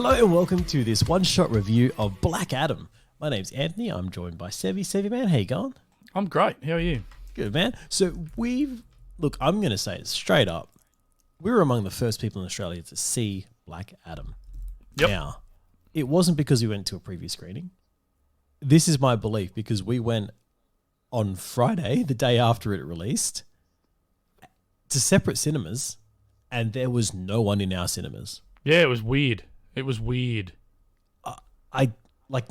Hello and welcome to this one-shot review of Black Adam. My name's Anthony. I'm joined by Seve. Seve, man, how you going? I'm great. How are you? Good, man. So look, I'm going to say it straight up. We were among the first people in Australia to see Black Adam. Yep. Now, it wasn't because we went to a preview screening. This is my belief because we went on Friday, the day after it released, to separate cinemas, and there was no one in our cinemas. Yeah, it was weird. It was weird.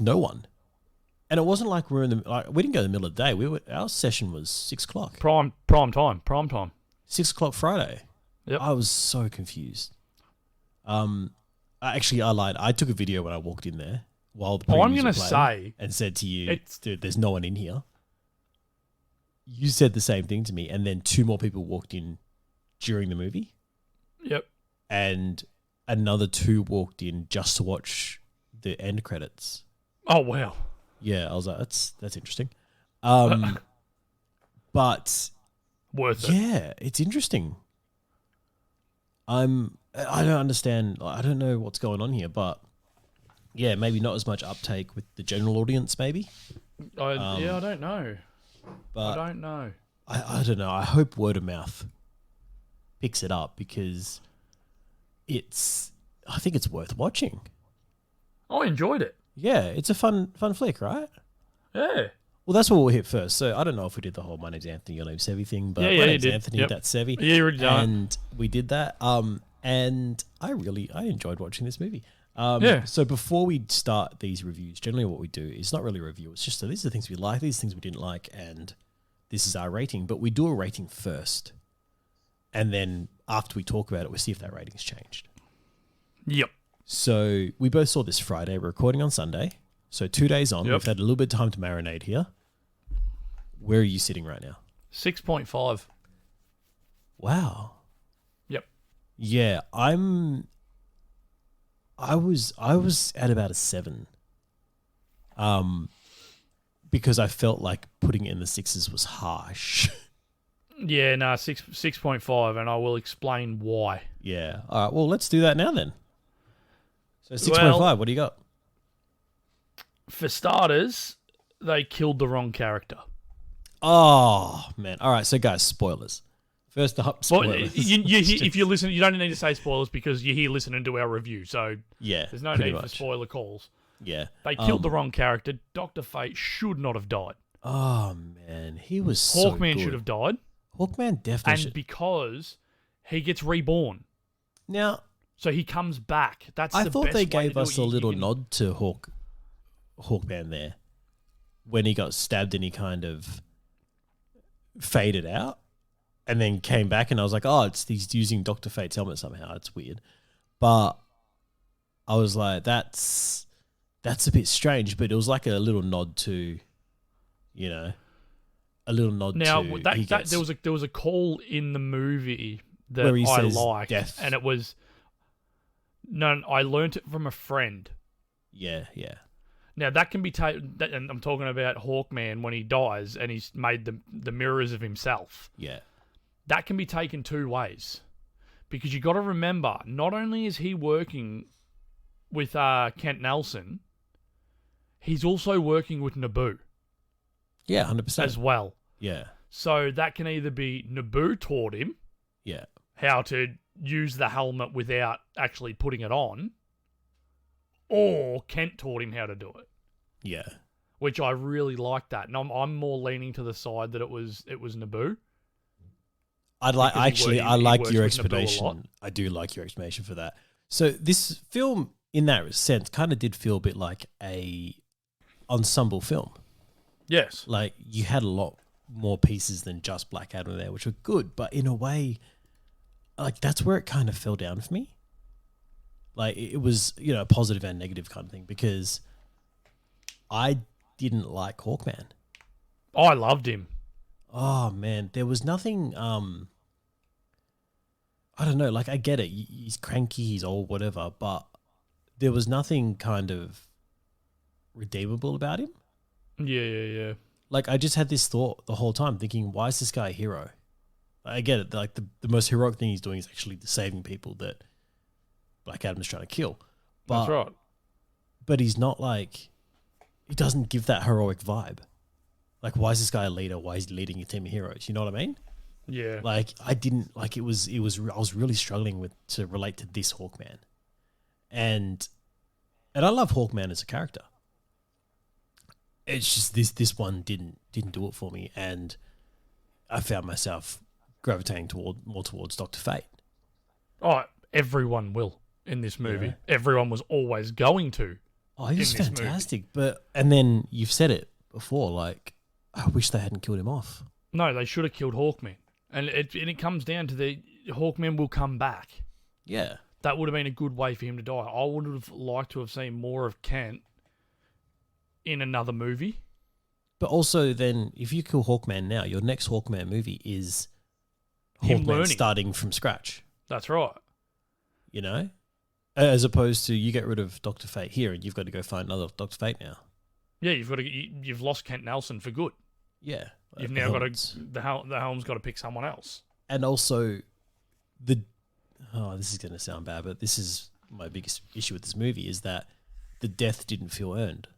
No one. And it wasn't like we didn't go in the middle of the day. Our session was 6 o'clock. Prime time. 6 o'clock Friday. Yep. I was so confused. I lied. I took a video when I walked in there while the previews I'm going were to playing say... and said to you, dude, there's no one in here. You said the same thing to me, and then two more people walked in during the movie. Yep. And another two walked in just to watch the end credits. Oh, wow. Yeah, I was like, that's interesting. But Worth it. yeah, it's interesting. I don't understand. I don't know what's going on here, but yeah, maybe not as much uptake with the general audience, maybe. I don't know. But I don't know. I don't know. I hope word of mouth picks it up because I think it's worth watching. I enjoyed it. Yeah, it's a fun flick, right? Yeah. Well, that's what we'll hit first. So I don't know if we did the whole "my name's Anthony, your name's Seve" thing, but my name's Anthony, yep. That's Seve. Yeah, you already done it. And we did that. And I enjoyed watching this movie. Yeah. So before we start these reviews, generally what we do is not really a review. It's just these are the things we like, these are the things we didn't like, and this is our rating. But we do a rating first, and then after we talk about it, we see if that rating's changed. Yep. So we both saw this Friday. We're recording on Sunday. So 2 days on. Yep. We've had a little bit of time to marinate here. Where are you sitting right now? 6.5. Wow. Yep. Yeah, I was at about a 7. Because I felt like putting it in the 6s was harsh. Yeah, no, 6.5, and I will explain why. Yeah. All right, well, let's do that now then. So 6.5, what do you got? For starters, they killed the wrong character. Oh, man. All right, so guys, spoilers. First up, spoilers. If you listen, you don't need to say spoilers because you're here listening to our review, so yeah, there's no need for spoiler calls. Yeah. They killed the wrong character. Dr. Fate should not have died. Oh, man. He was so Hawkman good. should have died. Hawkman definitely should. And because he gets reborn. Now... So he comes back. I thought they gave us a little nod to Hawkman there. When he got stabbed and he kind of faded out and then came back and I was like, oh, he's using Dr. Fate's helmet somehow. It's weird. But I was like, that's a bit strange, but it was like a little nod to, a little nod to... There was a call in the movie that where he I says liked, death. And it was... No, I learnt it from a friend. Yeah, yeah. Now, that can be taken... And I'm talking about Hawkman when he dies and he's made the mirrors of himself. Yeah. That can be taken two ways. Because you got to remember, not only is he working with Kent Nelson, he's also working with Naboo. Yeah, 100%. As well. Yeah. So that can either be Naboo taught him how to use the helmet without actually putting it on, or Kent taught him how to do it. Yeah. Which I really like that. And I'm more leaning to the side that it was Naboo. I like your explanation. I do like your explanation for that. So this film, in that sense, kind of did feel a bit like a ensemble film. Yes. Like you had a lot more pieces than just Black Adam there, which were good, but in a way, like that's where it kind of fell down for me. Like it was, a positive and negative kind of thing because I didn't like Hawkman. I loved him. Oh man, there was nothing. I don't know. Like I get it. He's cranky. He's old. Whatever. But there was nothing kind of redeemable about him. Yeah. Like I just had this thought the whole time, thinking, why is this guy a hero? I get it. Like the most heroic thing he's doing is actually saving people that Black Adam is trying to kill. That's right. But he's not like, he doesn't give that heroic vibe. Like, why is this guy a leader? Why is he leading a team of heroes? You know what I mean? Yeah. Like, I didn't like it was I was really struggling to relate to this Hawkman. And I love Hawkman as a character. It's just this one didn't do it for me, and I found myself gravitating more towards Dr. Fate. Oh, everyone will in this movie. Yeah. Everyone was always going to. Oh, he was fantastic. And then you've said it before, like, I wish they hadn't killed him off. No, they should have killed Hawkman. And it comes down to the Hawkman will come back. Yeah. That would have been a good way for him to die. I would have liked to have seen more of Kent in another movie. But also then, if you kill Hawkman now, your next Hawkman movie is Him Hawkman learning. starting from scratch. That's right. You know? As opposed to you get rid of Dr. Fate here and you've got to go find another Dr. Fate now. Yeah, you've lost Kent Nelson for good. Yeah. You've now got to the helm's got to pick someone else. And also this is going to sound bad, but this is my biggest issue with this movie is that the death didn't feel earned.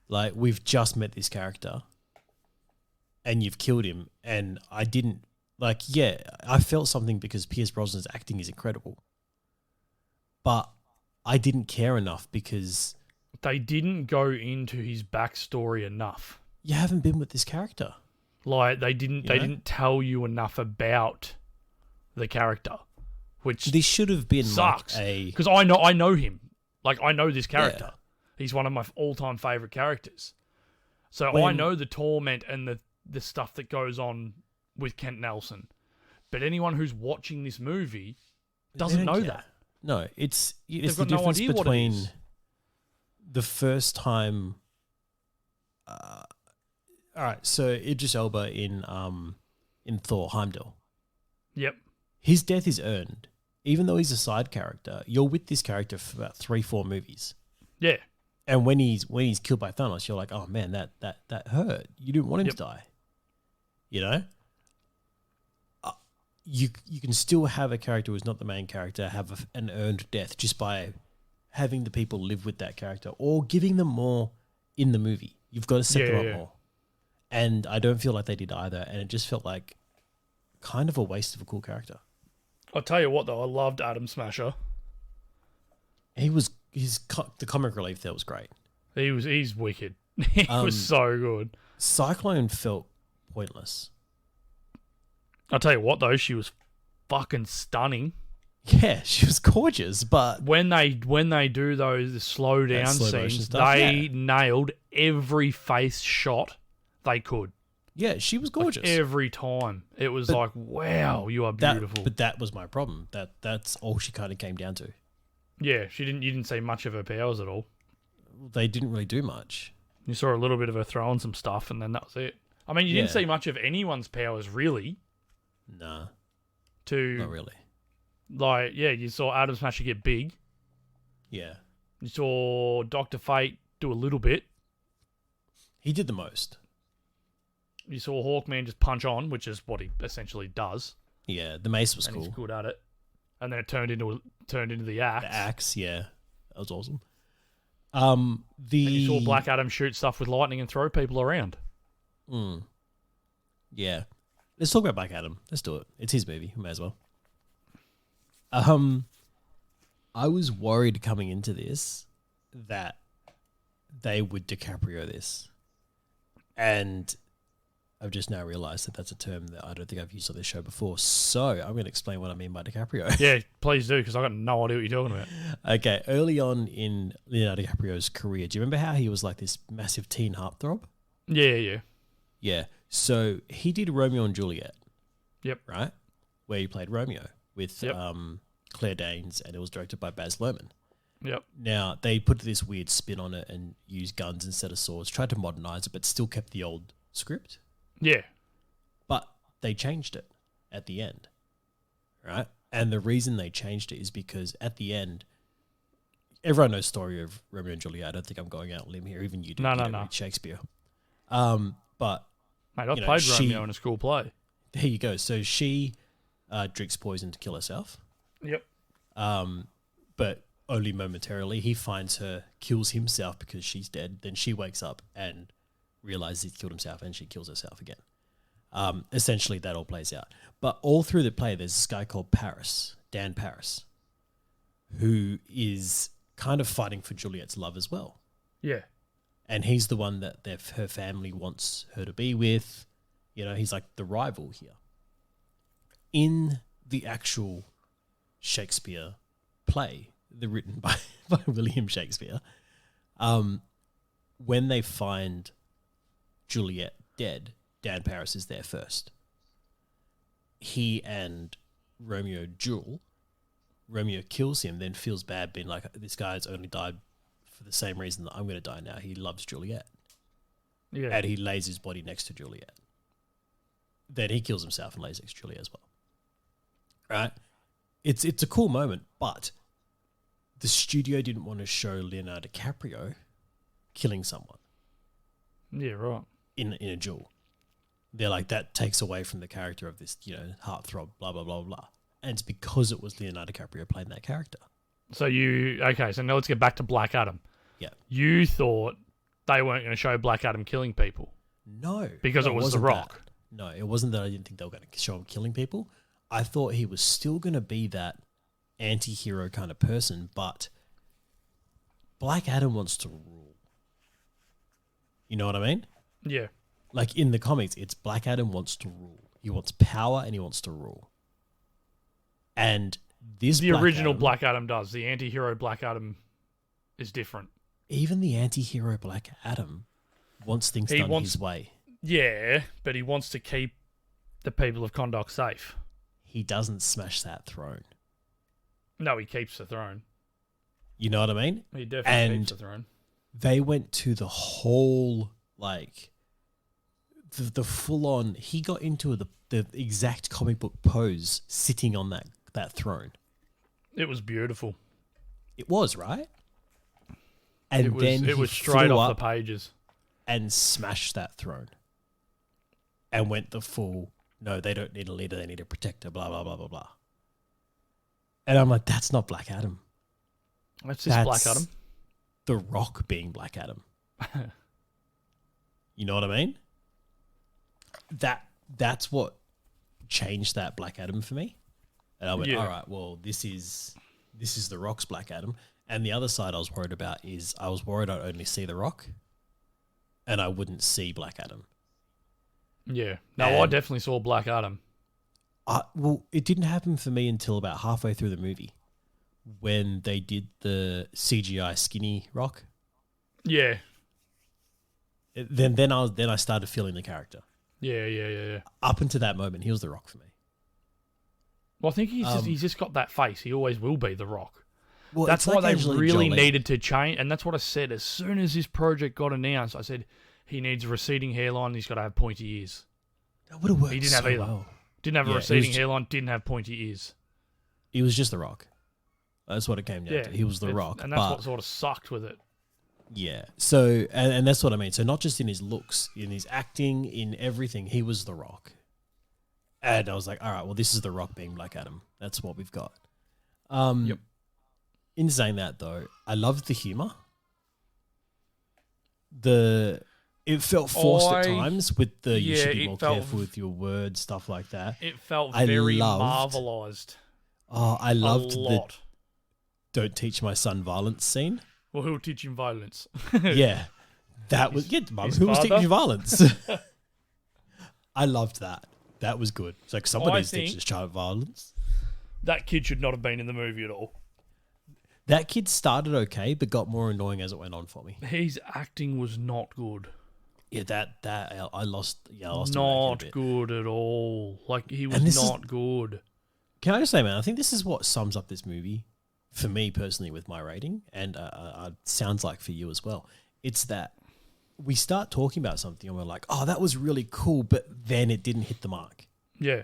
Like, we've just met this character and you've killed him, and I didn't, like, yeah, I felt something because Pierce Brosnan's acting is incredible. But I didn't care enough because They didn't go into his backstory enough. you haven't been with this character. Like, they didn't tell you enough about the character, which This should have been sucks. like Because I know him. Like, I know this character. He's one of my all-time favorite characters. So I know the torment and the stuff that goes on with Kent Nelson. But anyone who's watching this movie doesn't know that. No, it's the got no difference idea what it between is. the first time. All right, so Idris Elba in Thor Heimdall, Yep. his death is earned, even though he's a side character. You're with this character for about 3-4 movies, Yeah. and when he's killed by Thanos, you're like, oh man, that hurt. You didn't want him to die, you know. You can still have a character who's not the main character have an earned death just by having the people live with that character or giving them more in the movie. You've got to set them up more. And I don't feel like they did either. And it just felt like kind of a waste of a cool character. I'll tell you what, though. I loved Adam Smasher. The comic relief there was great. He's wicked. He was so good. Cyclone felt pointless. I'll tell you what, though. She was fucking stunning. Yeah, she was gorgeous, but When they do those slow down slow motion scenes, stuff, they nailed every face shot they could. yeah, she was gorgeous. Every time. It was like, wow, you are beautiful. But that was my problem. That's all she kind of came down to. Yeah, you didn't see much of her powers at all. They didn't really do much. You saw a little bit of her throwing some stuff, and then that was it. I mean, you didn't see much of anyone's powers, really. Nah, To not really. Like, yeah, you saw Adam Smasher get big. Yeah. You saw Dr. Fate do a little bit. He did the most. You saw Hawkman just punch on, which is what he essentially does. Yeah, the mace was And cool. he's good at it. And then it turned into the axe. The axe, yeah. That was awesome. And you saw Black Adam shoot stuff with lightning and throw people around. Yeah. Let's talk about Black Adam. Let's do it. It's his movie. We may as well. I was worried coming into this that they would DiCaprio this. And I've just now realized that that's a term that I don't think I've used on this show before. So I'm going to explain what I mean by DiCaprio. Yeah, please do, because I got no idea what you're talking about. Okay, early on in Leonardo DiCaprio's career, do you remember how he was like this massive teen heartthrob? Yeah. Yeah. So he did Romeo and Juliet. Yep. Right? Where he played Romeo with Claire Danes, and it was directed by Baz Luhrmann. Yep. Now, they put this weird spin on it and used guns instead of swords, tried to modernize it, but still kept the old script. Yeah. But they changed it at the end, right? And the reason they changed it is because at the end, everyone knows the story of Romeo and Juliet. I don't think I'm going out on a limb here. Even you do. No. Read Shakespeare. But Mate, I played Romeo in a school play. there you go. So she drinks poison to kill herself. Yep. But only momentarily. He finds her, kills himself because she's dead. Then she wakes up and realizes he's killed himself, and she kills herself again. Essentially, that all plays out. But all through the play, there's this guy called Paris, Dan Paris, who is kind of fighting for Juliet's love as well. Yeah. And he's the one that her family wants her to be with. You know, he's like the rival here. In the actual Shakespeare play, written by William Shakespeare, when they find Juliet dead, Dan Paris is there first. He and Romeo duel. Romeo kills him, then feels bad, being like, this guy's only died for the same reason that I'm going to die now. He loves Juliet. Yeah. And he lays his body next to Juliet. Then he kills himself and lays next to Juliet as well. Right? It's a cool moment, but the studio didn't want to show Leonardo DiCaprio killing someone. Yeah, right. In a duel. They're like, that takes away from the character of this, heartthrob, blah, blah, blah, blah. And it's because it was Leonardo DiCaprio playing that character. So now let's get back to Black Adam. Yeah. You thought they weren't going to show Black Adam killing people. No. Because it was The Rock. No, it wasn't that I didn't think they were going to show him killing people. I thought he was still going to be that anti-hero kind of person, but Black Adam wants to rule. You know what I mean? Yeah. Like in the comics, it's Black Adam wants to rule. He wants power and he wants to rule. And the original Black Adam does. The anti-hero Black Adam is different. Even the anti-hero Black Adam wants things done his way. Yeah, but he wants to keep the people of Kahndaq safe. He doesn't smash that throne. No, he keeps the throne. You know what I mean? He definitely keeps the throne. They went to the whole, like, the full-on... He got into the exact comic book pose sitting on that throne. It was beautiful. It was, right? And it was straight off the pages. And smashed that throne. And went the full, no, they don't need a leader, they need a protector, blah, blah, blah, blah, blah. And I'm like, that's not Black Adam. That's just Black Adam. The Rock being Black Adam. You know what I mean? That's what changed that Black Adam for me. And I went, all right, well, this is The Rock's Black Adam. And the other side I was worried about is I was worried I'd only see The Rock and I wouldn't see Black Adam. Yeah. No, I definitely saw Black Adam. Well, it didn't happen for me until about halfway through the movie when they did the CGI skinny Rock. Yeah. Then I started feeling the character. Yeah. Up until that moment, he was The Rock for me. Well, I think he's just got that face. He always will be The Rock. Well, that's why like they really needed to change, and that's what I said. As soon as this project got announced, I said he needs a receding hairline and he's got to have pointy ears. That would have worked. He didn't have either. Well. Didn't have a receding hairline, didn't have pointy ears. He was just The Rock. That's what it came down to. He was The Rock. And that's what sort of sucked with it. Yeah. So, and that's what I mean. So not just in his looks, in his acting, in everything, he was The Rock. And I was like, all right, well, this is The Rock being Black Adam. That's what we've got. Yep. In saying that, though, I loved the humor. It felt forced at times with the you should be more careful with your words, stuff like that. It felt very marvelized. Oh, I loved the don't teach my son violence scene. Well, who'll teach him violence? Yeah. That was Mum, who was teaching you violence? I loved that. That was good. It's like somebody's teaching this child violence. That kid should not have been in the movie at all. That kid started okay, but got more annoying as it went on for me. His acting was not good. Yeah, I lost. Yeah, I lost. Not good at all. Like he was not good. Can I just say, man? I think this is what sums up this movie for me personally with my rating, and sounds like for you as well. It's that we start talking about something and we're like, "Oh, that was really cool," but then it didn't hit the mark. Yeah,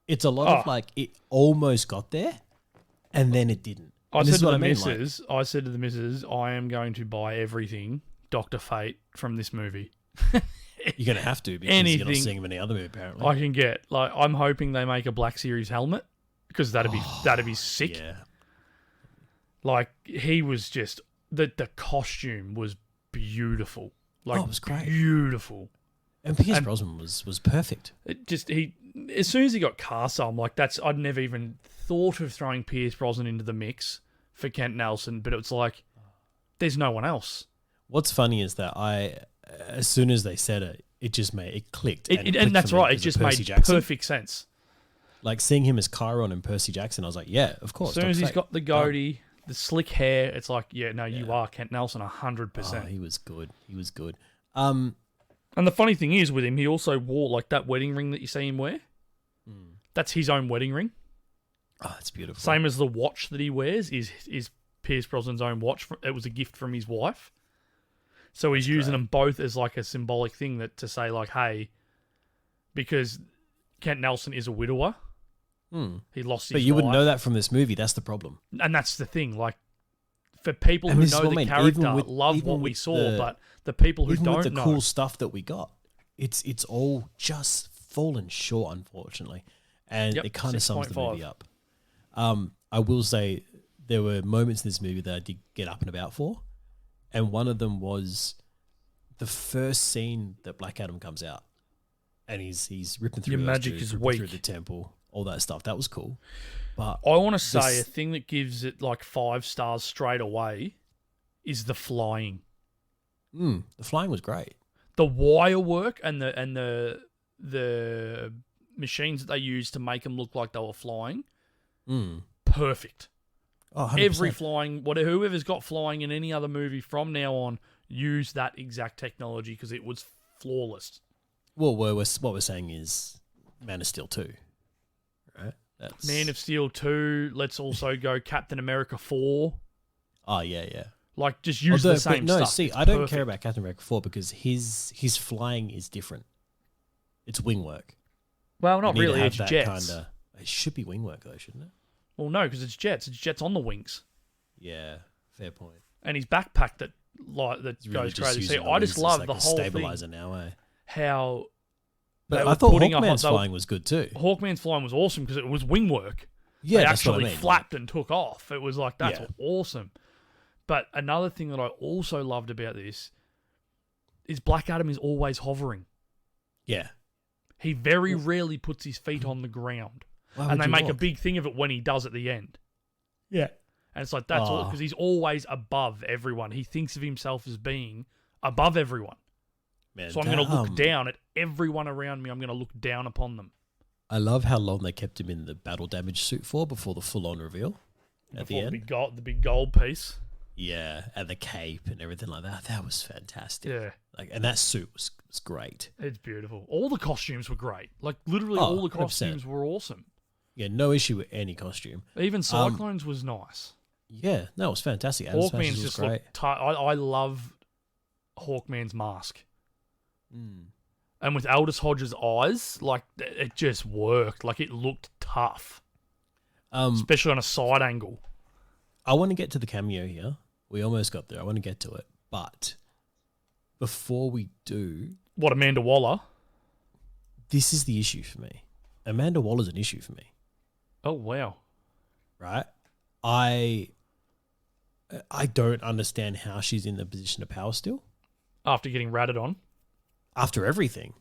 it's a lot of like it almost got there, and then it didn't. I said to the missus, I am going to buy everything Dr. Fate from this movie. You're going to have to because you're not seeing him in any other movie, apparently. I can get. Like, I'm hoping they make a Black Series helmet because that'd be sick. Yeah. Like, he was just... The costume was beautiful. Like, it was great. Beautiful. And Pierce Brosnan was perfect. It just... As soon as he got cast, I'm like, I'd never even thought of throwing Pierce Brosnan into the mix for Kent Nelson, but it was like, there's no one else. What's funny is that as soon as they said it, it clicked. And that's right, it just made perfect sense. Like, seeing him as Chiron and Percy Jackson, I was like, yeah, of course. As soon as he's got the goatee, the slick hair, it's like, you are Kent Nelson 100%. Oh, he was good. And the funny thing is, with him, he also wore, like, that wedding ring that you see him wear. That's his own wedding ring. Oh, that's beautiful. Same as the watch that he wears is Pierce Brosnan's own watch. It was a gift from his wife. So he's using them both as, like, a symbolic thing to say, like, hey, because Kent Nelson is a widower. He lost his But you wife. wouldn't know that from this movie. That's the problem. And that's the thing. Like, for people who know the character, love what we saw, but the people who don't know... cool stuff that we got, it's all just fallen short, unfortunately. And it kind of sums the movie up. I will say there were moments in this movie that I did get up and about for. And one of them was the first scene that Black Adam comes out. And he's ripping through Your magic is weak. through the temple, all that stuff. That was cool. But I want to say a thing that gives it like 5 stars straight away is the flying. The flying was great. The wire work and the machines that they used to make them look like they were flying, perfect. Oh, 100%. Every flying, whoever's got flying in any other movie from now on, use that exact technology because it was flawless. Well, what we're saying is Man of Steel 2, right? Man of Steel 2. Let's also go Captain America 4. Oh, yeah. Like, just use the same stuff. No, see, I don't care about Captain America 4 because his flying is different. It's wing work. Well, not really. It's jets. It should be wing work, though, shouldn't it? Well, no, because it's jets. It's jets on the wings. Yeah, fair point. And his backpack that goes crazy. See, I just love like the whole stabilizer thing. Now, How... But I thought Hawkman's flying was good too. Hawkman's flying was awesome because it was wing work. Yeah, they that's actually what I mean. flapped and took off. It was like, that's awesome. But another thing that I also loved about this is Black Adam is always hovering. Yeah. He very rarely puts his feet on the ground. And they make a big thing of it when he does at the end. Yeah. And it's like, that's all, because he's always above everyone. He thinks of himself as being above everyone. Man, so I'm going to look down at everyone around me. I'm going to look down upon them. I love how long they kept him in the battle damage suit for before the full-on reveal at the end. The big gold piece. Yeah, and the cape and everything like that. That was fantastic. Yeah. And that suit was great. It's beautiful. All the costumes were great. Like, literally all the costumes 100%. Were awesome. Yeah, no issue with any costume. Even Cyclone's was nice. Yeah, no, it was fantastic. Hawkman's just great. I love Hawkman's mask. And with Aldous Hodge's eyes, like, it just worked. Like, it looked tough. Especially on a side angle. I want to get to the cameo here. We almost got there. I want to get to it. But before we do... What, Amanda Waller? This is the issue for me. Amanda Waller's an issue for me. Oh, wow. Right? I don't understand how she's in the position of power still. After getting ratted on? After everything.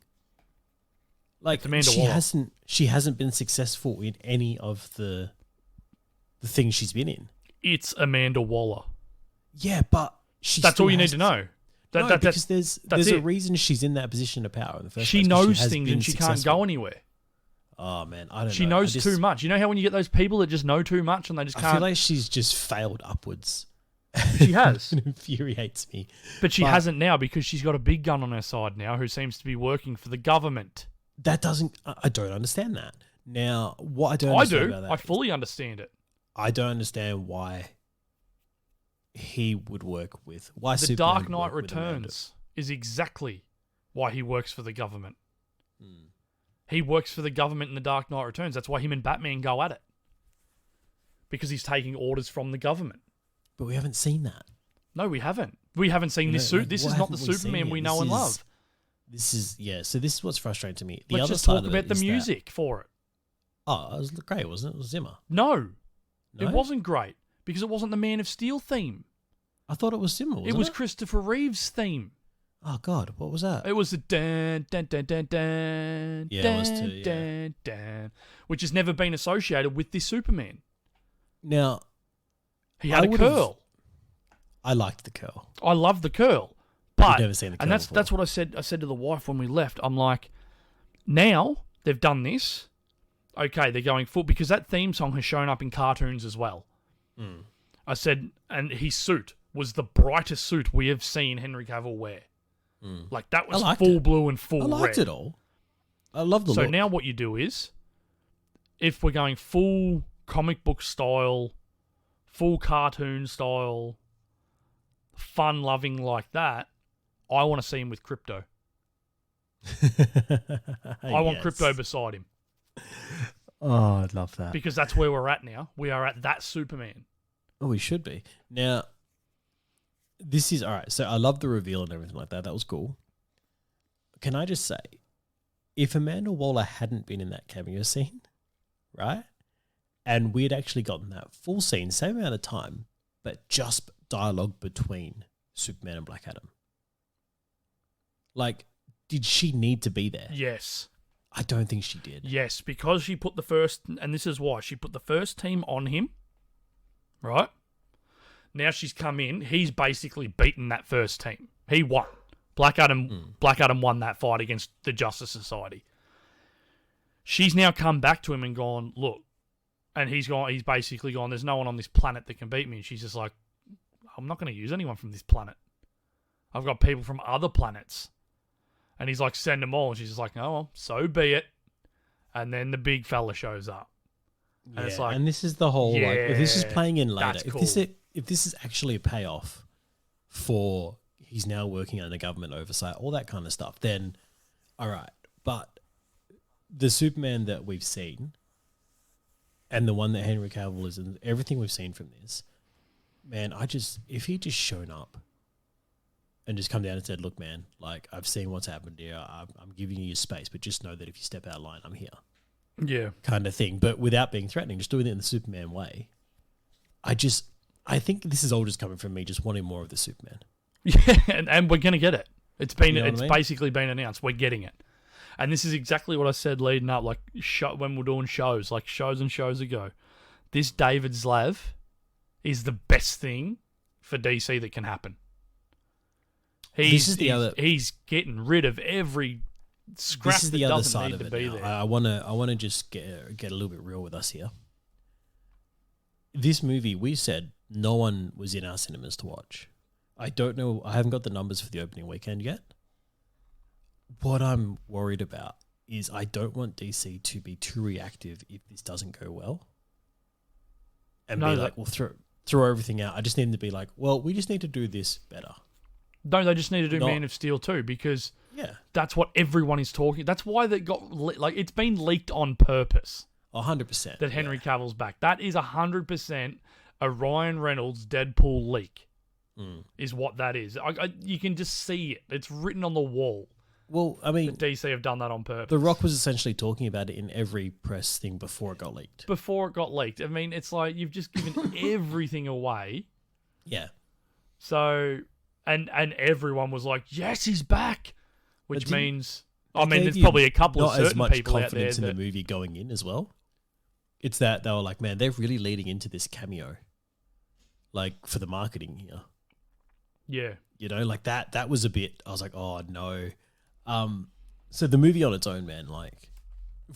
Like, she hasn't been successful in any of the things she's been in. It's Amanda Waller. Yeah, but that's all you need to know. Because there's a reason she's in that position of power in the first place. She knows things and she can't go anywhere. Oh, man, I don't know. She knows too much. You know how when you get those people that just know too much and they just can't... I feel like she's just failed upwards. She has. It infuriates me. But she hasn't now because she's got a big gun on her side now who seems to be working for the government. I don't understand that. Now, what I don't understand about that... I fully understand it. I don't understand why he would work with... Why The Dark Knight Returns is exactly why he works for the government. He works for the government in The Dark Knight Returns. That's why him and Batman go at it. Because he's taking orders from the government. But we haven't seen that. No, we haven't. We haven't seen this suit. This is not the Superman we know and love. This is, so this is what's frustrating to me. Let's just talk about the music for it. Oh, it was great, wasn't it? It was Zimmer. No, it wasn't great. because it wasn't the Man of Steel theme. I thought it was similar. It was Christopher Reeve's theme. Oh God, what was that? It was the dan dan dan dan dan Yeah, it was too, yeah. dan dan, which has never been associated with this Superman. Now, He had a curl. I liked the curl. I love the curl, but You've never seen the curl and before. that's what I said. I said to the wife when we left. I'm like, now they've done this. Okay, they're going full because that theme song has shown up in cartoons as well. Mm. I said, and his suit was the brightest suit we have seen Henry Cavill wear. Mm. Like that was liked full it. blue and full I red. liked it all. I love the So look. now what you do is, if we're going full comic book style, full cartoon style, fun-loving like that, I want to see him with Crypto. I want Crypto beside him. Oh, I'd love that. Because that's where we're at now. We are at that Superman. Oh, we should be. Now, this is, all right, so I love the reveal and everything like that. That was cool. Can I just say, if Amanda Waller hadn't been in that cameo scene, right, and we'd actually gotten that full scene, same amount of time, but just dialogue between Superman and Black Adam. Like, did she need to be there? Yes. I don't think she did. Yes, because she put the first, and this is why, she put the first team on him, right? Now she's come in, he's basically beaten that first team. He won. Black Adam won that fight against the Justice Society. She's now come back to him and gone, look, and he's basically gone, there's no one on this planet that can beat me. And she's just like, I'm not going to use anyone from this planet. I've got people from other planets. And he's like, send them all. And she's just like, oh, well, so be it. And then the big fella shows up. And Yeah, it's like, and this is the whole, like, if this is yeah, playing in later, that's if this is actually a payoff for he's now working under government oversight, all that kind of stuff, then all right. But the Superman that we've seen and the one that Henry Cavill is in, everything we've seen from this, man, if he just shown up and just come down and said, look, man, like, I've seen what's happened here. I'm giving you your space, but just know that if you step out of line, I'm here. yeah. Kind of thing, but without being threatening, just doing it in the Superman way. I think this is all just coming from me just wanting more of the Superman. Yeah, and we're going to get it. It's You know what I mean? basically been announced. We're getting it. And this is exactly what I said leading up, like when we're doing shows, like shows and shows ago. This David Zlav is the best thing for DC that can happen. He's getting rid of every scrap This is that the other doesn't side need of to it be now. there. I want to just get a little bit real with us here. This movie, we said no one was in our cinemas to watch. I don't know. I haven't got the numbers for the opening weekend yet. What I'm worried about is I don't want DC to be too reactive if this doesn't go well. And be like, well, throw everything out. I just need them to be like, well, we just need to do this better. No, they just need to do Man of Steel too, because that's what everyone is talking. That's why they got like it's been leaked on purpose. 100%. That Henry Cavill's back. That is 100% a Ryan Reynolds Deadpool leak. Is what that is. You can just see it. It's written on the wall. Well, I mean, DC have done that on purpose. The Rock was essentially talking about it in every press thing before it got leaked. I mean, it's like you've just given everything away. Yeah. So, and everyone was like, yes, he's back. Which means, I mean, there's probably a couple of certain people out there. Not as much confidence in the movie going in as well. It's that they were like, man, they're really leading into this cameo. Like, for the marketing here. Yeah. You know, like that was a bit, I was like, oh, no. So the movie on its own, man, like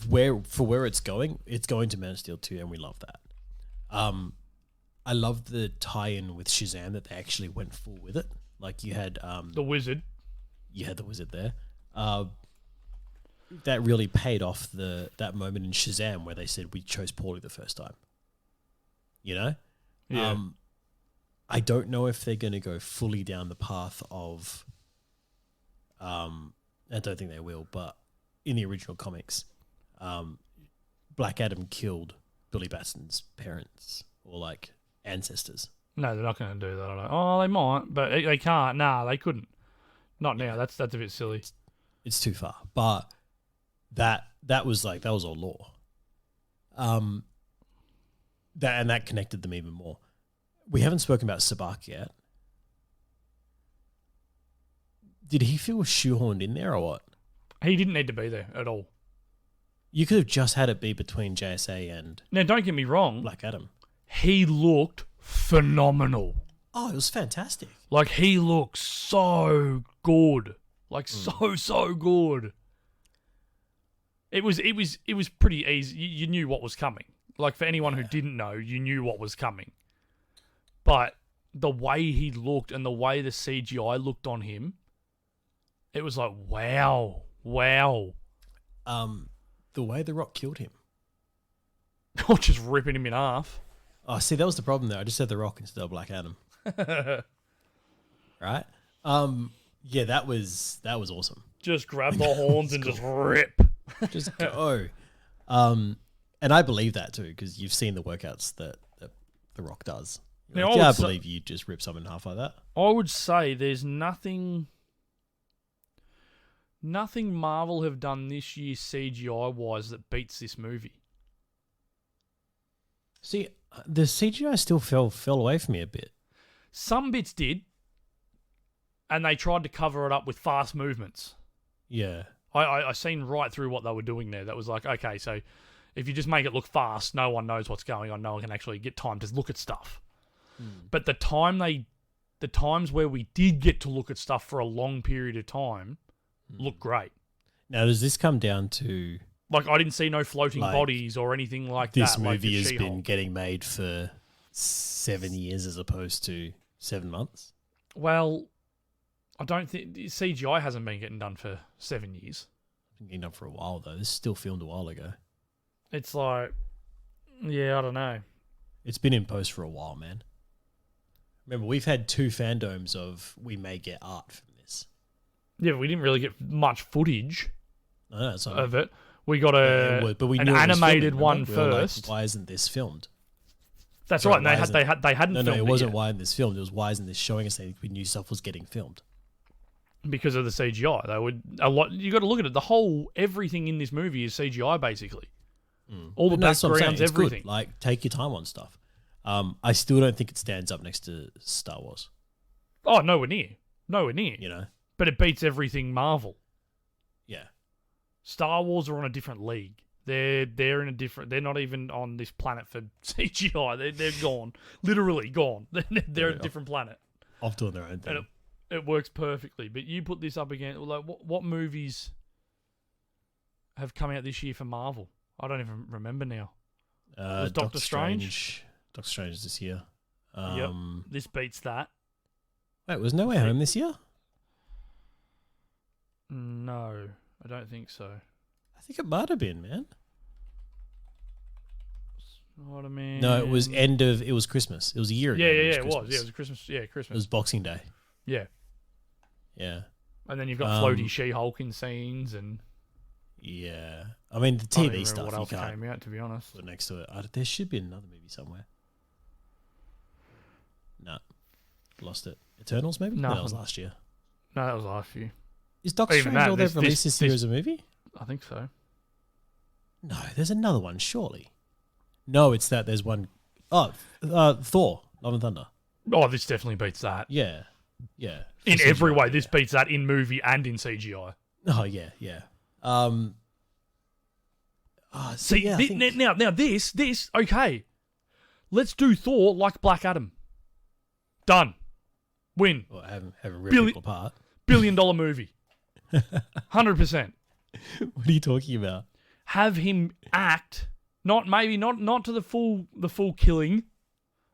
where it's going to Man of Steel 2, and we love that. I love the tie-in with Shazam that they actually went full with it. Like you had the Wizard. You had the Wizard there. That really paid off that moment in Shazam where they said we chose poorly the first time. You know? Yeah. I don't know if they're going to go fully down the path of I don't think they will, but in the original comics, Black Adam killed Billy Batson's parents or like ancestors. No, they're not going to do that. I don't. Oh, they might, but they can't. Nah, they couldn't. Not now. That's a bit silly. It's too far. But that was all lore. That connected them even more. We haven't spoken about Sabak yet. Did he feel shoehorned in there or what? He didn't need to be there at all. You could have just had it be between JSA and Now, don't get me wrong. Black Adam. He looked phenomenal. Oh, it was fantastic. Like, he looked so good. Like, so good. It was pretty easy. You knew what was coming. Like, for anyone who didn't know, you knew what was coming. But the way he looked and the way the CGI looked on him, it was like, wow. The way The Rock killed him. Or just ripping him in half. Oh, see, that was the problem there. I just said The Rock instead of Black Adam. Right? Yeah, that was awesome. Just grab the horns and just rip. Just go. And I believe that too, because you've seen the workouts that The Rock does. Now, Like, I believe you just rip someone in half like that. I would say there's nothing Marvel have done this year CGI-wise that beats this movie. See, the CGI still fell away from me a bit. Some bits did, and they tried to cover it up with fast movements. Yeah. I seen right through what they were doing there. That was like, okay, so if you just make it look fast, no one knows what's going on. No one can actually get time to look at stuff. But the times where we did get to look at stuff for a long period of time looked great. Now, does this come down to... Like, I didn't see no floating bodies or anything like that. This movie like has been getting made for 7 years as opposed to 7 months? Well, I don't think... CGI hasn't been getting done for 7 years. It's been getting done for a while, though. This is still filmed a while ago. It's like... Yeah, I don't know. It's been in post for a while, man. Remember, we've had 2 fandoms of we may get art from this. Yeah, but we didn't really get much footage of it. We got an animated one first. Like, why isn't this filmed? That's right. And they hadn't filmed it. No, it wasn't why isn't this filmed. It was why isn't this showing us that we knew stuff was getting filmed? Because of the CGI. You got to look at it. Everything in this movie is CGI basically. All the backgrounds, everything. Good. Like, take your time on stuff. I still don't think it stands up next to Star Wars. Oh, nowhere near. You know, but it beats everything Marvel. Yeah. Star Wars are on a different league. They're in a different. They're not even on this planet for CGI. They're gone, literally gone. They're a different planet. Off doing their own thing. And it works perfectly. But you put this up against like what movies have come out this year for Marvel? I don't even remember now. Doctor Strange. Doctor Strange is this year. Yep. This beats that. Wait, was No Way Home this year? No, I don't think so. I think it might have been, man. Spider-Man. No, it was It was Christmas. It was a year ago. Yeah, it was. Yeah, it was Christmas. Yeah, Christmas. It was Boxing Day. Yeah. Yeah. And then you've got floaty She-Hulk in scenes and... Yeah. I mean, the TV stuff, what else came out, to be honest. Put next to it. There should be another movie somewhere. No. Lost it. Eternals, maybe? No, that was last year. No, that was last year. Is Doctor Strange all they've released this year as a movie? I think so. No, there's another one, surely. No, it's that there's one... Oh, Thor, Love and Thunder. Oh, this definitely beats that. Yeah. Yeah. In every way, this beats that in movie and in CGI. Oh, yeah. Now this, okay. Let's do Thor like Black Adam. Done. Win. Well, having ripped people apart. $1 billion movie. 100%. What are you talking about? Have him act, not to the full killing.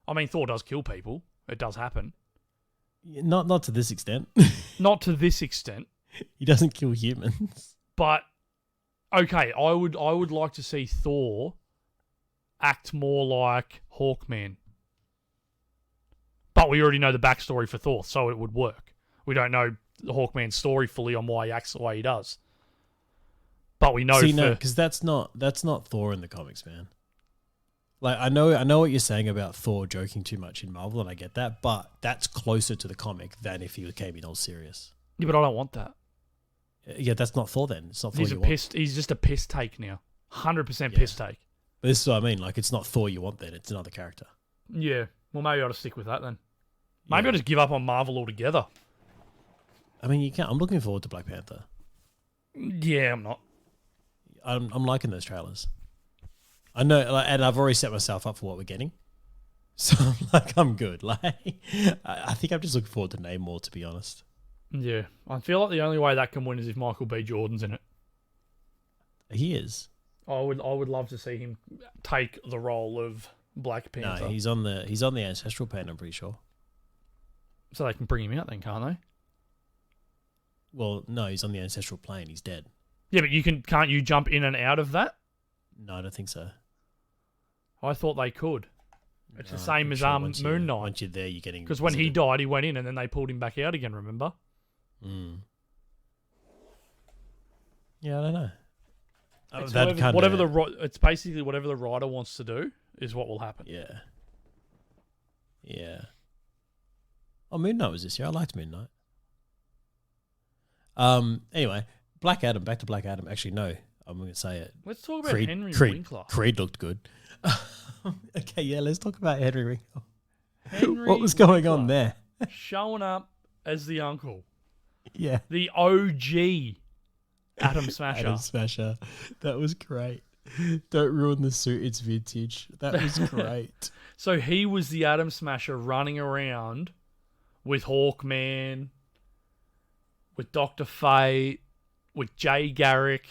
I mean, Thor does kill people. It does happen. Not to this extent. Not to this extent. He doesn't kill humans. But okay, I would like to see Thor act more like Hawkman. But we already know the backstory for Thor, so it would work. We don't know the Hawkman's story fully on why he acts the way he does. But we know because that's not Thor in the comics, man. Like I know what you're saying about Thor joking too much in Marvel, and I get that, but that's closer to the comic than if he came in all serious. Yeah, but I don't want that. Yeah, that's not Thor then. It's not Thor. He's just a piss take now. 100% piss take. But this is what I mean. Like, it's not Thor you want then. It's another character. Yeah. Well, maybe I ought to stick with that then. Maybe Yeah. I'll just give up on Marvel altogether. I mean, you can't. I'm looking forward to Black Panther. Yeah, I'm not. I'm liking those trailers. I know, like, and I've already set myself up for what we're getting. So I'm good. Like, I think I'm just looking forward to Namor, to be honest. Yeah, I feel like the only way that can win is if Michael B. Jordan's in it. He is. I would love to see him take the role of Black Panther. No, he's on the ancestral plane. I'm pretty sure. So they can bring him out then, can't they? Well, no, he's on the ancestral plane. He's dead. Yeah, but can't you jump in and out of that? No, I don't think so. I thought they could. It's the same as once Moon Knight. Once you're there, you're getting Because when he visited. died, he went in and then they pulled him back out again. Remember? Yeah, I don't know. It's That it's basically whatever the writer wants to do is what will happen. Yeah. Yeah. Oh, Moon Knight was this year. I liked Moon Knight. Anyway, Black Adam. Back to Black Adam. Actually, no. I'm going to say it. Let's talk about Henry Winkler. Creed looked good. Okay, yeah, let's talk about Henry Winkler. Henry What was going on Winkler there? showing up as the uncle. Yeah. The OG Adam Smasher. Adam Smasher. That was great. Don't ruin the suit. It's vintage. That was great. So he was the Adam Smasher running around with Hawkman, with Dr. Fate, with Jay Garrick.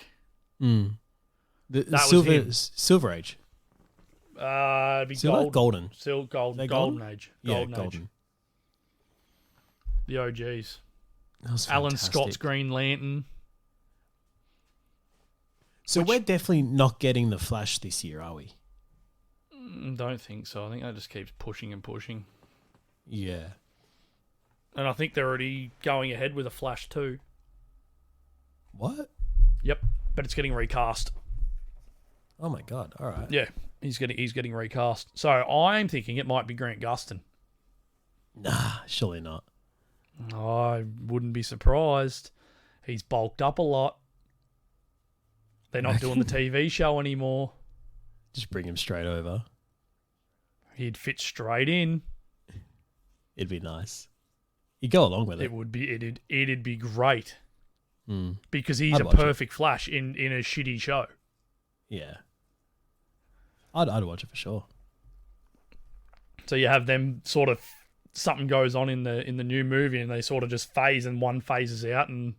The That was Silver Age. It'd be Silver? Golden. Golden Age. Golden Age. Golden. The OGs. That was Alan fantastic. Scott's Green Lantern. So we're definitely not getting the Flash this year, are we? Don't think so. I think that just keeps pushing and pushing. Yeah. And I think they're already going ahead with a Flash too. What? Yep, but it's getting recast. Oh my god! All right. Yeah, he's getting recast. So I'm thinking it might be Grant Gustin. Nah, surely not. I wouldn't be surprised. He's bulked up a lot. They're not doing the TV show anymore. Just bring him straight over. He'd fit straight in. It'd be nice. You go along with it. It would be. It'd be great because he's I'd a watch perfect Flash in a shitty show. Yeah. I'd watch it for sure. So you have them sort of something goes on in the new movie and they sort of just phase and one phases out and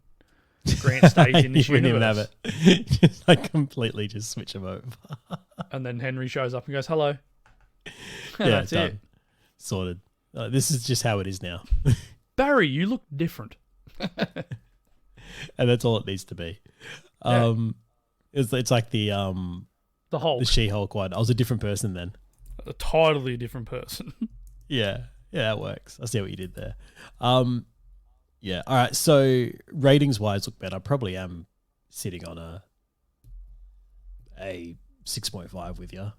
Grant stays in this You wouldn't even have universe. it. Just like completely just switch him over. And then Henry shows up and goes, "Hello." And Yeah, that's done. it. Sorted. This is just how it is now. Barry, you look different. And that's all it needs to be. Yeah. It's like the Hulk. the She-Hulk one. I was a different person then. A totally different person. Yeah, that works. I see what you did there. Yeah. All right. So ratings wise, look, Ben, I probably am sitting on a 6.5 with you. Are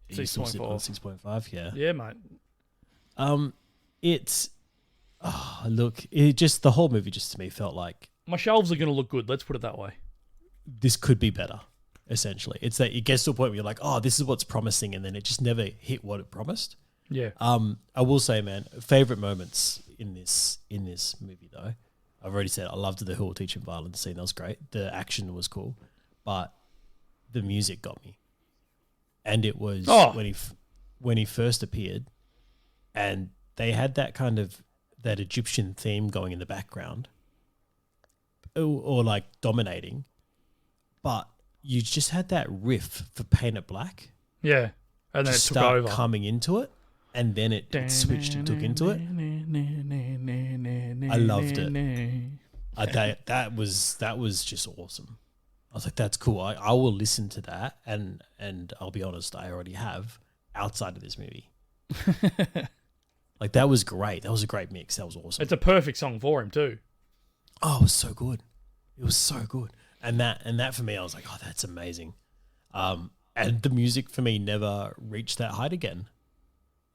you still sitting on 6.5? Yeah. Yeah, mate. It's look, it just the whole movie just to me felt like My shelves are going to look good. Let's put it that way. this could be better. Essentially, it's that it gets to a point where you're like, oh, this is what's promising, and then it just never hit what it promised. Yeah. I will say, man, favorite moments in this movie though. I've already said I loved the Who Will Teach Him Violence scene. That was great. The action was cool, but the music got me. And it was when he first appeared, and they had that kind of that Egyptian theme going in the background, or like dominating, but you just had that riff for Paint It Black. Yeah. And then it took over. Coming into it, and then it switched and took into it. I loved it. That was just awesome. I was like, that's cool. I will listen to that, and I'll be honest, I already have outside of this movie. Like that was great. That was a great mix. That was awesome. It's a perfect song for him too. Oh, it was so good. It was so good. And that for me, I was like, oh, that's amazing. And the music for me never reached that height again.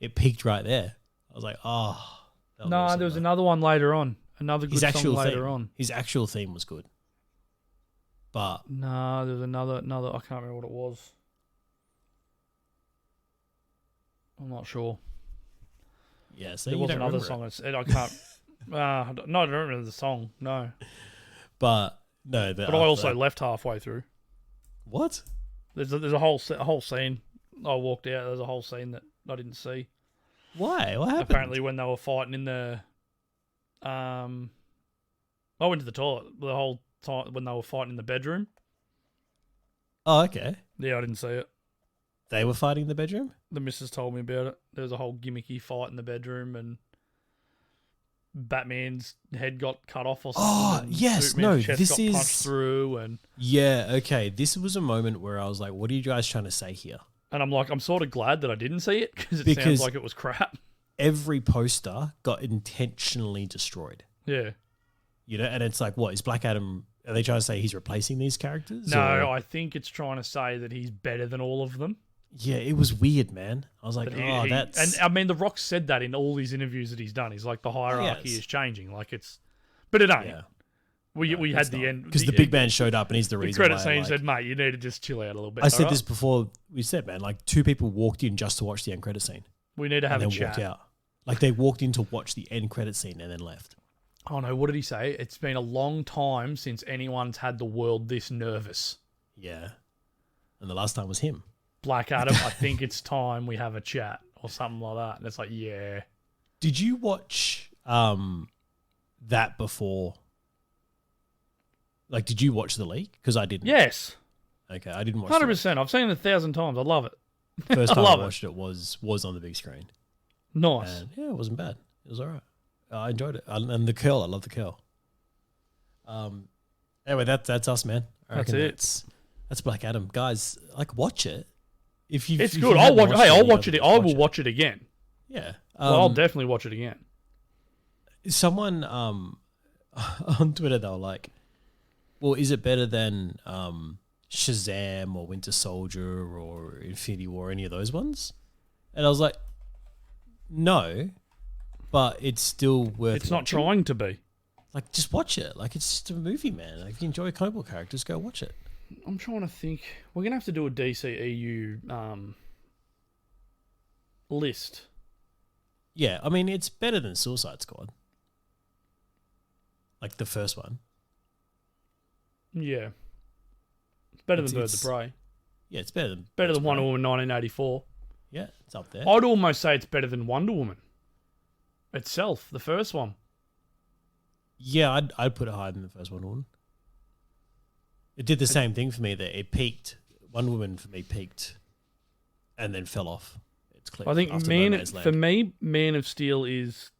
It peaked right there. I was like, oh. That was awesome, There was though. another one later on. Another good song later on. His actual theme was good. But No, there was another. I can't remember what it was. I'm not sure. Yeah, so There you was don't another remember song. I can't. No, I don't remember the song. No, But no, but I also left halfway through. What? There's a whole scene. I walked out. There's a whole scene that I didn't see. Why? What happened? Apparently, when they were fighting in the, I went to the toilet the whole time when they were fighting in the bedroom. Oh, okay. Yeah, I didn't see it. They were fighting in the bedroom? The missus told me about it. There was a whole gimmicky fight in the bedroom, and Batman's head got cut off or something. Oh, yes. Superman's chest This got is punched through, and yeah. Okay, this was a moment where I was like, "What are you guys trying to say here?" I'm like, I'm sort of glad that I didn't see it because sounds like it was crap. Every poster got intentionally destroyed. Yeah. You know, and it's like, what is Black Adam? Are they trying to say he's replacing these characters? No, or? I think it's trying to say that he's better than all of them. Yeah, it was weird, man. I was like, that's... And I mean, The Rock said that in all these interviews that he's done. He's like, the hierarchy is changing. Like, it's... But it ain't. Yeah. We had the end... Because the big man showed up and he's the reason why... The credit scene said, mate, you need to just chill out a little bit. I said this before we said, man, like 2 people walked in just to watch the end credit scene. We need to have a chat. Walked out. Like they walked in to watch the end credit scene and then left. Oh no, what did he say? It's been a long time since anyone's had the world this nervous. Yeah. And the last time was him. Black Adam, I think it's time we have a chat or something like that. And it's like, yeah. Did you watch that before? Like, did you watch the leak? Because I didn't. Yes. Okay, I didn't watch 100%. I've seen it 1,000 times. I love it. First time I watched it was on the big screen. Nice. And yeah, it wasn't bad. It was all right. I enjoyed it. And the curl, I love the curl. Anyway, that's us, man. That's it. That's Black Adam. Guys, like, watch it. It's good. I'll watch. Hey, I'll watch it. I will watch it again. Yeah. I'll definitely watch it again. Someone on Twitter, they were like, well, is it better than Shazam or Winter Soldier or Infinity War, any of those ones? And I was like, no, but it's still worth It's not trying to be. Like, just watch it. Like, it's just a movie, man. Like, if you enjoy comic book characters, go watch it. I'm trying to think. We're going to have to do a DCEU list. Yeah, I mean, it's better than Suicide Squad. Like, the first one. Yeah. It's better than Birds of Prey. Yeah, it's better than Wonder Woman 1984. Yeah, it's up there. I'd almost say it's better than Wonder Woman itself, the first one. Yeah, I'd put it higher than the first Wonder Woman. It did the same thing for me. That it peaked. Wonder Woman for me peaked, and then fell off. It's clear. I think Man of Steel is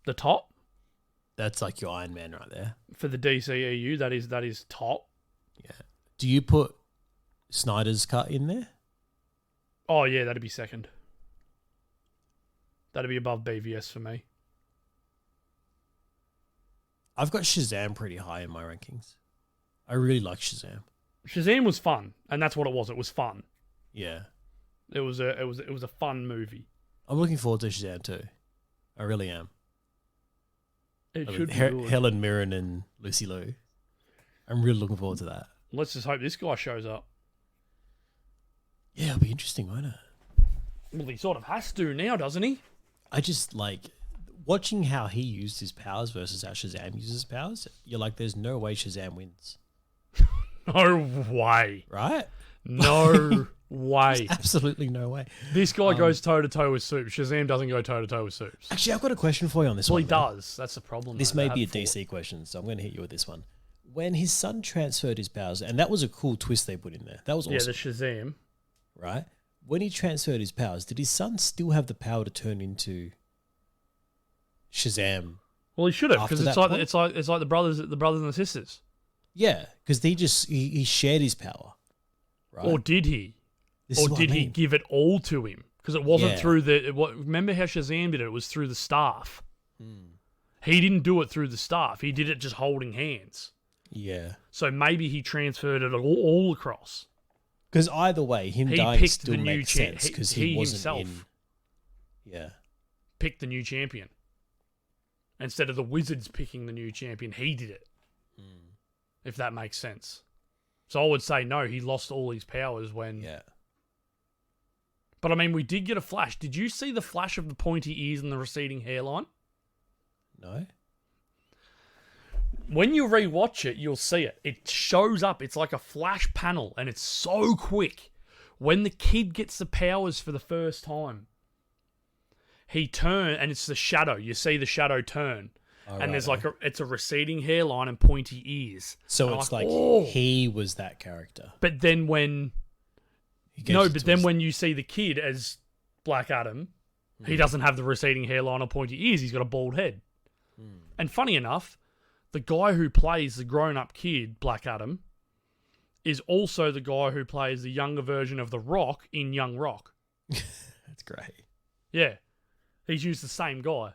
the top. That's like your Iron Man right there for the DCEU. That is top. Yeah. Do you put Snyder's cut in there? Oh yeah, that'd be second. That'd be above BVS for me. I've got Shazam pretty high in my rankings. I really like Shazam. Shazam was fun, and that's what it was. It was fun. Yeah. It was a fun movie. I'm looking forward to Shazam too. I really am. It should be good. Helen Mirren and Lucy Liu. I'm really looking forward to that. Let's just hope this guy shows up. Yeah, it'll be interesting, won't it? Well, he sort of has to now, doesn't he? I just like watching how he used his powers versus how Shazam uses his powers. You're like, there's no way Shazam wins. No way. Right? No way. There's absolutely no way. This guy goes toe-to-toe with Soups. Shazam doesn't go toe-to-toe with Soups. Actually, I've got a question for you on this one. Well, he does. That's the problem. This may be a DC question, so I'm going to hit you with this one. When his son transferred his powers, and that was a cool twist they put in there. That was awesome. Yeah, the Shazam. Right? When he transferred his powers, did his son still have the power to turn into Shazam? Well, he should have, because it's like the brothers and the sisters. Yeah, because he shared his power. Right? Or did he? He give it all to him? Because it wasn't through remember how Shazam did it? It was through the staff. He didn't do it through the staff. He did it just holding hands. Yeah. So maybe he transferred it all across. Because either way, him dying still makes sense because he wasn't himself picked the new champion. Instead of the Wizards picking the new champion, he did it. If that makes sense. So I would say no, he lost all his powers when... Yeah. But I mean, we did get a flash. Did you see the flash of the pointy ears and the receding hairline? No. When you rewatch it, you'll see it. It shows up. It's like a flash panel, and it's so quick. When the kid gets the powers for the first time, he turns, and it's the shadow. You see the shadow turn. And there's like it's a receding hairline and pointy ears. So it's like he was that character. But then when when you see the kid as Black Adam, he doesn't have the receding hairline or pointy ears. He's got a bald head. And funny enough, the guy who plays the grown-up kid, Black Adam, is also the guy who plays the younger version of The Rock in Young Rock. That's great. Yeah. He's used the same guy.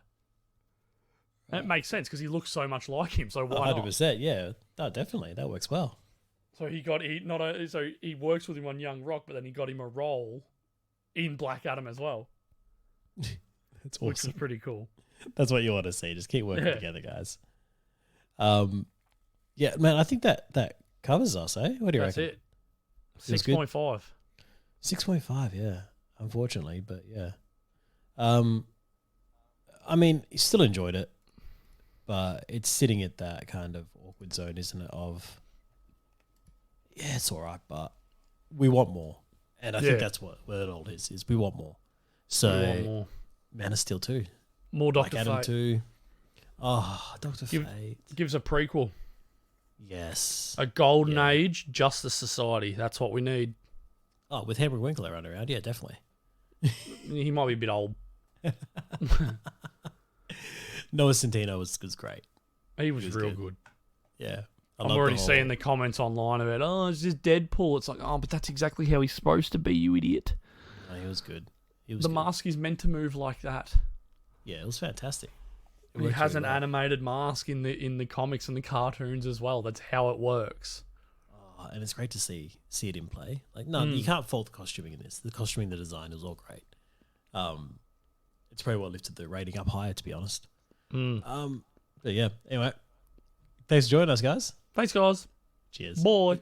And it makes sense because he looks so much like him, so why 100%, not? yeah. No, definitely. That works well. So he works with him on Young Rock, but then he got him a role in Black Adam as well. That's awesome. Which is pretty cool. That's what you want to see. Just keep working together, guys. Yeah, man, I think that covers us, eh? What do you reckon? That's it. 6.5. 6.5, yeah. Unfortunately, but yeah. I mean, he still enjoyed it, but it's sitting at that kind of awkward zone, isn't it? Of, yeah, it's all right, but we want more. And I think that's what it all is we want more. So, we want more. Man of Steel 2. More Dr. Black Adam Fate. 2. Oh, Dr. Fate. Gives a prequel. Yes. A golden age Justice Society. That's what we need. Oh, with Henry Winkler running around. Yeah, definitely. He might be a bit old. Noah Centino was great. He was real good. Yeah. I'm already seeing the comments online about, it's just Deadpool. It's like, but that's exactly how he's supposed to be, you idiot. No, he was good. The mask is meant to move like that. Yeah, it was fantastic. He has an animated mask in the comics and the cartoons as well. That's how it works. Oh, and it's great to see it in play. Like, no, you can't fault the costuming in this. The costuming, the design is all great. It's probably what lifted the rating up higher, to be honest. But yeah, anyway, thanks for joining us, guys. Thanks, guys. Cheers. Bye.